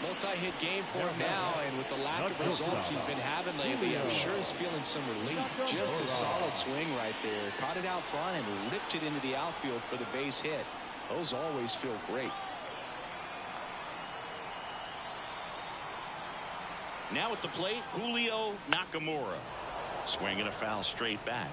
Multi-hit game for him now, and with the lack of results he's been having lately, I'm sure he's feeling some relief. Just a solid swing right there. Caught it out front and ripped it into the outfield for the base hit. Those always feel great. Now at the plate, Julio Nakamura. Swinging a foul straight back.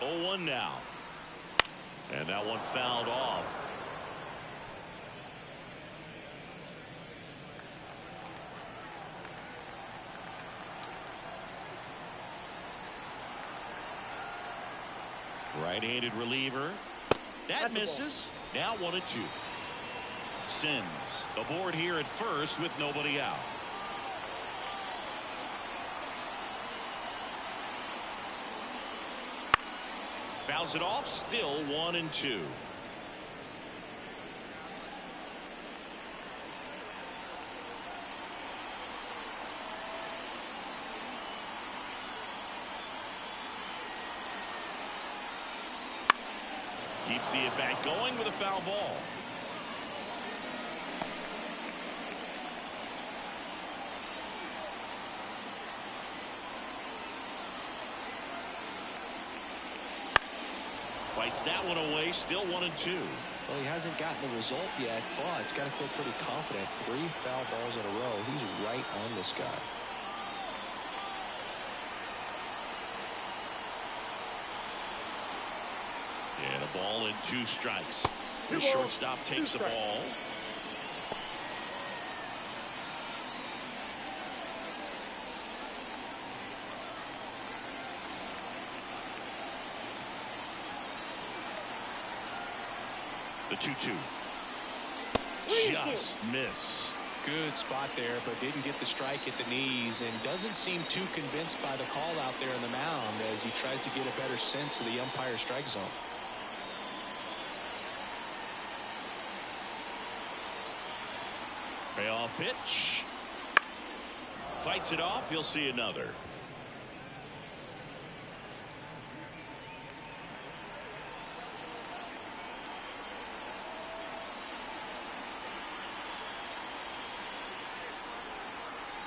Oh, 1 now. And that one fouled off. Right-handed reliever. That misses. Now 1-2. Sims aboard here at first with nobody out. Fouls it off, still 1-2. Keeps the at-bat going with a foul ball. Fights that one away, still 1-2. Well, he hasn't gotten the result yet, but he's got to feel pretty confident. 3 foul balls in a row. He's right on this guy. And a ball and 2 strikes. The shortstop takes the ball. The 2-2. Just missed. Good spot there, but didn't get the strike at the knees, and doesn't seem too convinced by the call out there on the mound as he tries to get a better sense of the umpire strike zone. Payoff pitch. Fights it off. He'll see another.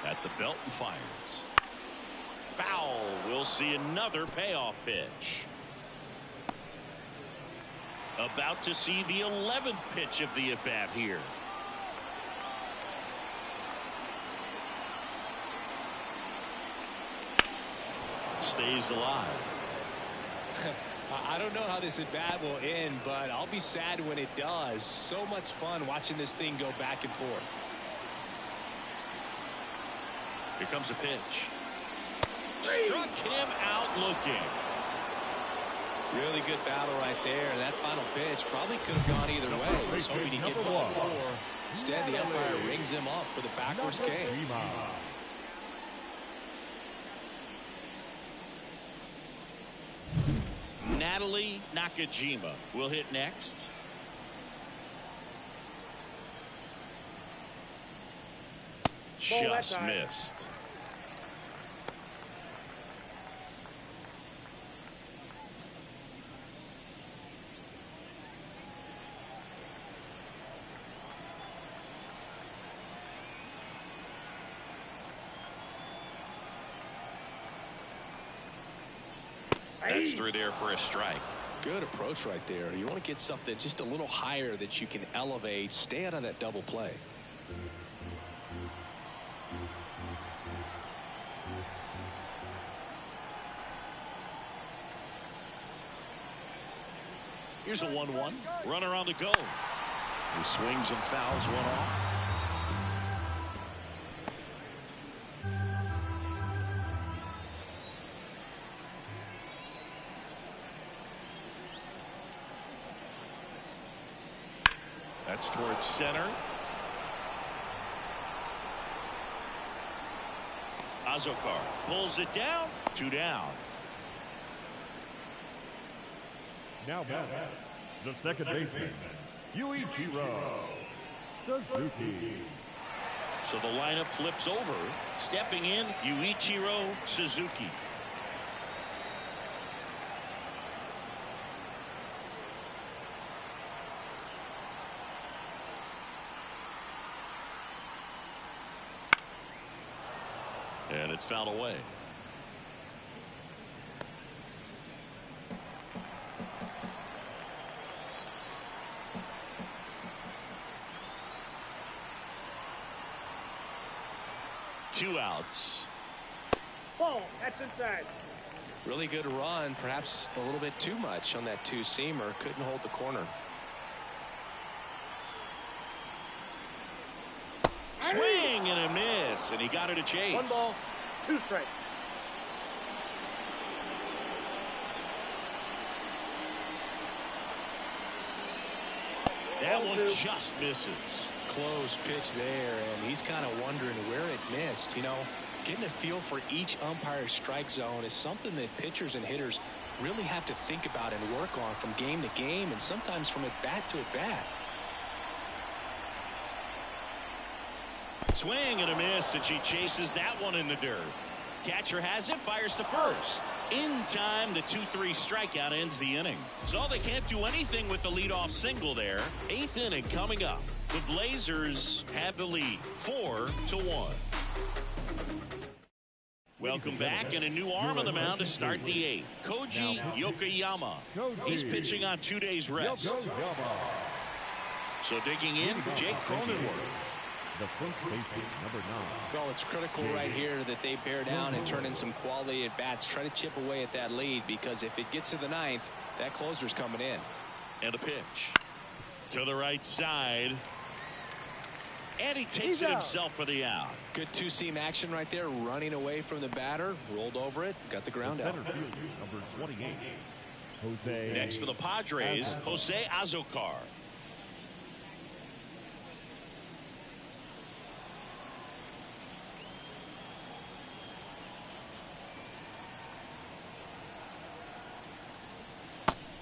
At the belt and fires. Foul. We'll see another payoff pitch. About to see the 11th pitch of the at-bat here. Stays alive. I don't know how this at-bat will end, but I'll be sad when it does. So much fun watching this thing go back and forth. Here comes a pitch. Struck him out looking. Really good battle right there. That final pitch probably could have gone either way. He was hoping he'd get ball 4. Instead, the umpire rings him up for the backwards K. Natalie Nakajima will hit next. Just missed. That's through there for a strike. Good approach right there. You want to get something just a little higher that you can elevate. Stay out of that double play. Here's a 1-1. Runner on the go. He swings and fouls one off. That's towards center. Azokar pulls it down. 2 down. Now back, the second baseman, Yuichiro Suzuki. So the lineup flips over. Stepping in, Yuichiro Suzuki. And it's fouled away. Two outs. Ball. That's inside. Really good run. Perhaps a little bit too much on that two-seamer. Couldn't hold the corner. Swing and a miss, and he got it to chase. 1 ball, 2 strikes. That one just misses. Close pitch there, and he's kind of wondering where it missed. You know, getting a feel for each umpire's strike zone is something that pitchers and hitters really have to think about and work on from game to game, and sometimes from at bat to at bat. Swing and a miss, and she chases that one in the dirt. Catcher has it, fires to first. In time, the 2-3 strikeout ends the inning. So they can't do anything with the leadoff single there. 8th inning coming up. The Blazers have the lead, 4-1. Welcome back, and a new arm on the mound to start the 8th. Koji Yokoyama. He's pitching on 2 days rest. So digging in, Jake Cronenworth. The first baseman, number 9. Well, it's critical right here that they bear down and turn in some quality at bats. Try to chip away at that lead, because if it gets to the 9th, that closer's coming in. And a pitch to the right side. And he takes it himself for the out. Good two-seam action right there, running away from the batter, rolled over it, got the ground out. Center fielder, number 28, Jose. Next for the Padres, Jose Azokar.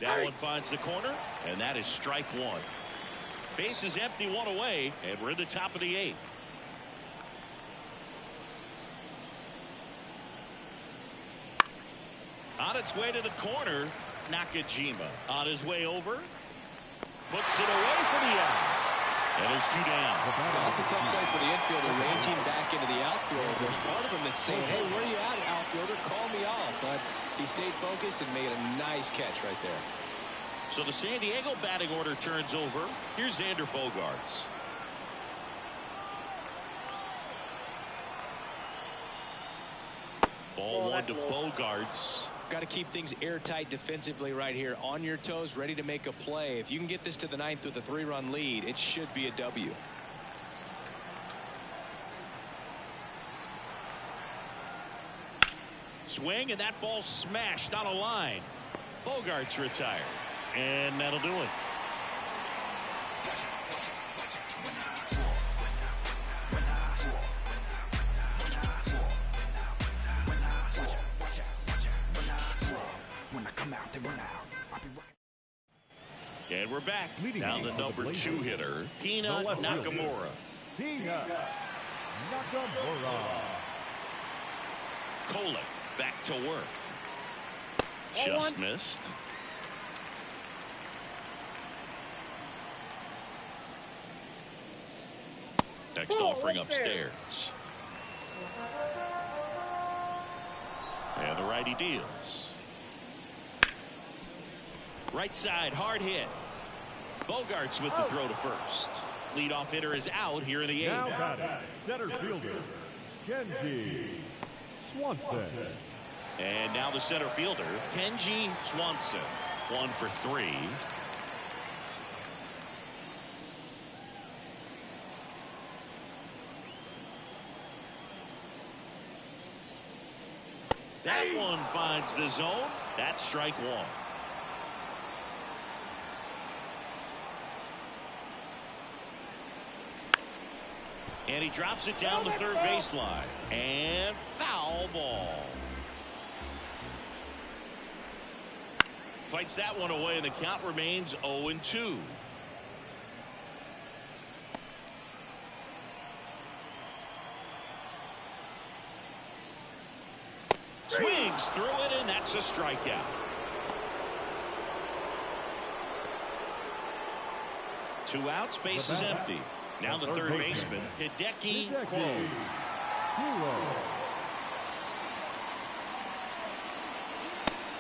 That one finds the corner, and that is strike 1. Base is empty, 1 away, and we're in the top of the 8th. On its way to the corner, Nakajima on his way over, puts it away for the out. And there's 2 down. Well, that's a tough play for the infielder, ranging back into the outfield. There's part of him that's saying, hey, where are you at, outfielder? Call me off. But he stayed focused and made a nice catch right there. So the San Diego batting order turns over. Here's Xander Bogaerts. Ball 1 to Bogaerts. Got to keep things airtight defensively right here. On your toes, ready to make a play. If you can get this to the 9th with a 3-run lead, it should be a W. Swing, and that ball smashed on a line. Bogaerts retired. And that'll do it. And we're back. Down the number 2 hitter, Hina Nakamura. Hina Nakamura. Kolek back to work. Just missed. Next offering upstairs. And the righty deals. Right side, hard hit. Bogarts with the throw to first. Leadoff hitter is out here in the 8th. Now batting, center fielder, Kenji Swanson. And now the center fielder, Kenji Swanson. 1 for 3. That one finds the zone. That's strike 1. And he drops it down the third baseline. And foul ball. Fights that one away, and the count remains 0-2. Swings through it, and that's a strikeout. Two outs, base is empty. Now the third baseman, Hideki Quo.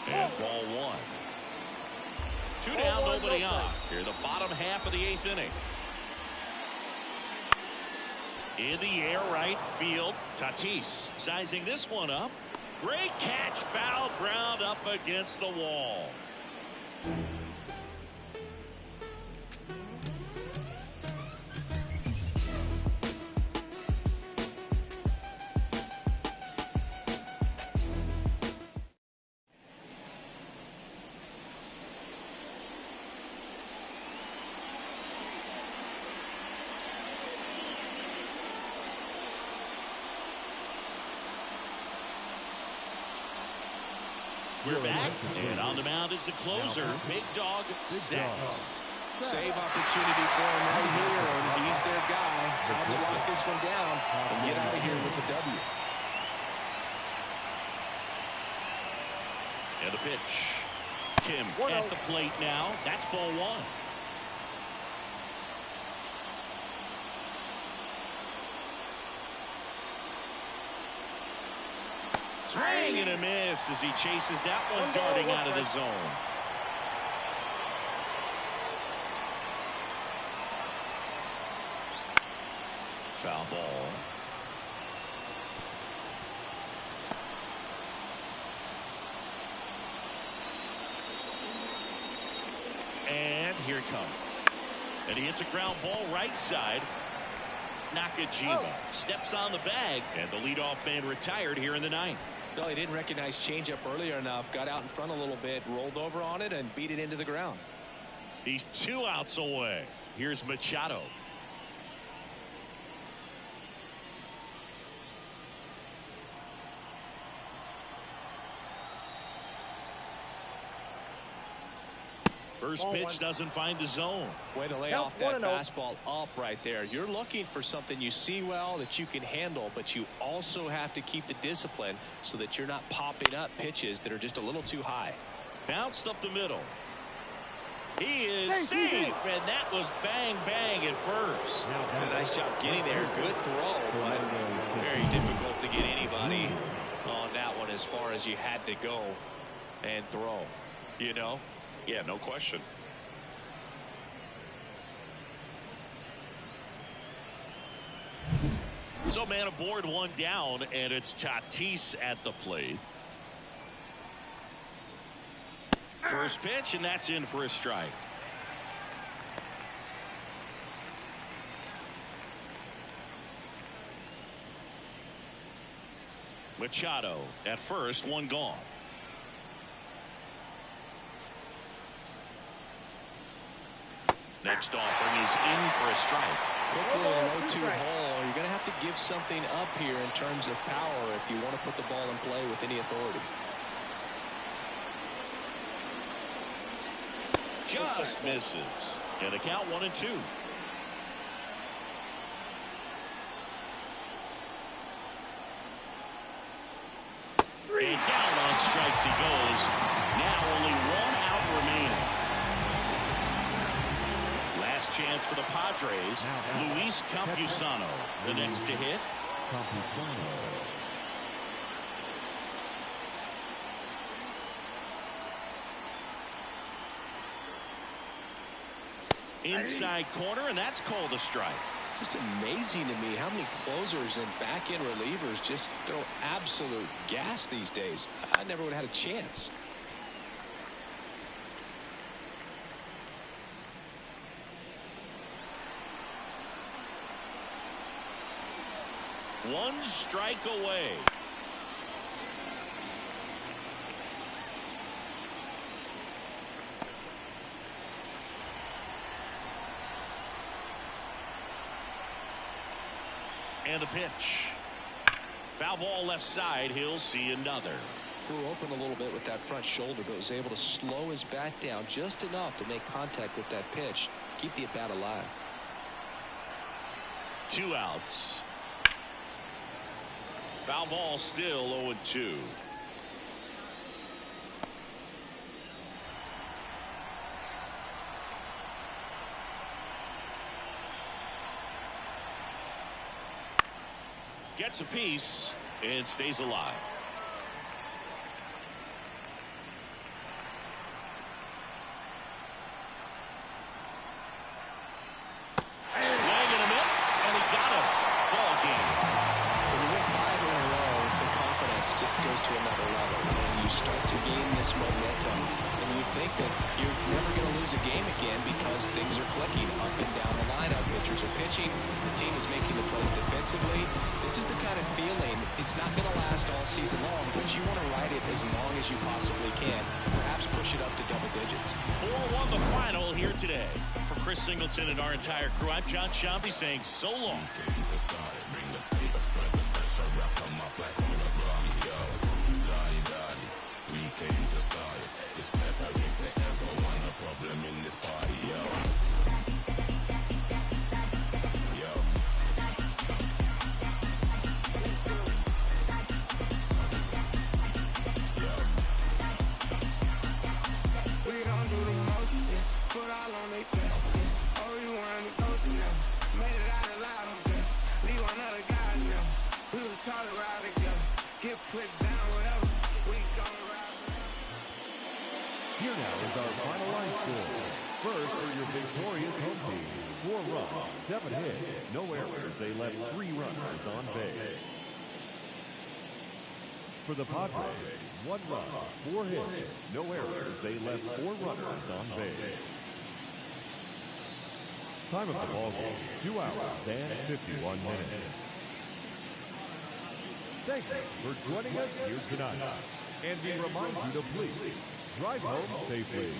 And ball 1. 2 down, nobody on. Here the bottom half of the 8th inning. In the air, right field. Tatis sizing this one up. Great catch, foul ground up against the wall. We're back, and on the mound is the closer, Big Dog Sacks. Save opportunity for him right here, and he's their guy. Time to lock this one down and get out of here with the W. And the pitch. Kim at the plate now. That's ball 1. Swing and a miss as he chases that one darting out of the zone. Foul ball. And here it comes. And he hits a ground ball right side. Nakajima steps on the bag, and the leadoff man retired here in the 9th. No, he didn't recognize changeup earlier enough. Got out in front a little bit, rolled over on it, and beat it into the ground. He's 2 outs away. Here's Machado. First pitch doesn't find the zone. Way to lay off that fastball up right there. You're looking for something you see well that you can handle, but you also have to keep the discipline so that you're not popping up pitches that are just a little too high. Bounced up the middle. He is safe, and that was bang, bang at first. Did a nice job getting there. Good throw, but very difficult to get anybody on that one as far as you had to go and throw, you know? Yeah, no question. So man aboard, 1 down, and it's Tatis at the plate. First pitch, and that's in for a strike. Machado at first, 1 gone. Next offering is in for a strike. Quickly an 0-2 hole. You're going to have to give something up here in terms of power if you want to put the ball in play with any authority. Just misses. And the count 1-2. And down on strikes he goes. Now only 1 out remaining. Last chance for the Padres. Luis Campusano, the next to hit. inside corner, and that's called a strike. Just amazing to me how many closers and back-end relievers just throw absolute gas these days. I never would have had a chance. One strike away. And a pitch. Foul ball left side. He'll see another. Flew open a little bit with that front shoulder, but was able to slow his bat down just enough to make contact with that pitch. Keep the at-bat alive. 2 outs. Foul ball still 0-2. Gets a piece and stays alive. Swing and a miss, and he got him. Ball game. When you win 5 in a row, the confidence just goes to another level. And you start to gain this momentum, and you think that you're never going to lose a game again because things are clicking up and down the lineup. Pitchers are pitching. The team is making the plays defensively. This is the kind of feeling, it's not going to last all season long, but you want to ride it as long as you possibly can. Perhaps push it up to double digits. 4-1 the final here today. For Chris Singleton and our entire crew, I'm John Shambi saying so long. Here now is our final line score. First for your victorious home team. 4 runs, 7 hits, no errors. They left 3 runners on base. For the Padres, 1 run, 4 hits, no errors. They left 4 runners on base. Time of the ball game, 2 hours and 51 minutes. Thank you for joining us here tonight. And we remind you to please drive home safely.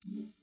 Mm-hmm.